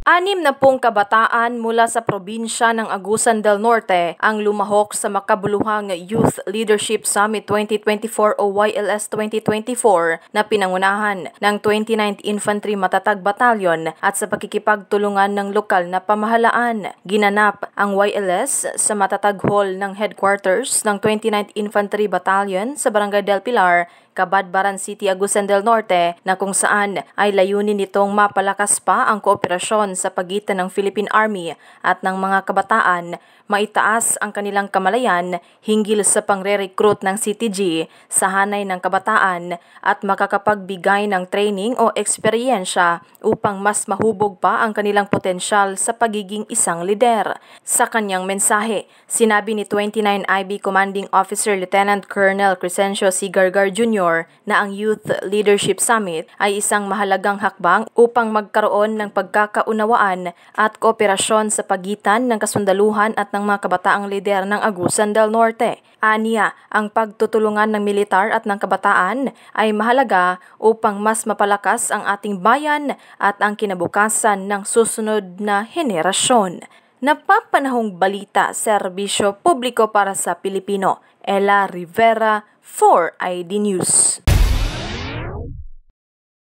60 kabataan mula sa probinsya ng Agusan del Norte ang lumahok sa makabuluhang Youth Leadership Summit 2024 o YLS 2024 na pinangunahan ng 29th Infantry Matatag Battalion at sa pakikipagtulungan ng lokal na pamahalaan. Ginanap ang YLS sa Matatag Hall ng headquarters ng 29th Infantry Battalion sa Barangay del Pilar, Cabadbaran City, Agusan del Norte, na kung saan ay layunin nitong mapalakas pa ang kooperasyon sa pagitan ng Philippine Army at ng mga kabataan, maitaas ang kanilang kamalayan hinggil sa pangre-recruit ng CTG sa hanay ng kabataan at makakapagbigay ng training o eksperyensya upang mas mahubog pa ang kanilang potensyal sa pagiging isang lider. Sa kanyang mensahe, sinabi ni 29 IB Commanding Officer Lieutenant Colonel Crescencio C. Gargar Jr. na ang Youth Leadership Summit ay isang mahalagang hakbang upang magkaroon ng pagkakaunawaan at kooperasyon sa pagitan ng kasundaluhan at ng mga kabataang lider ng Agusan del Norte. Aniya, ang pagtutulungan ng militar at ng kabataan ay mahalaga upang mas mapalakas ang ating bayan at ang kinabukasan ng susunod na henerasyon. Napapanahong balita, serbisyo publiko para sa Pilipino. Ella Rivera, 4ID News.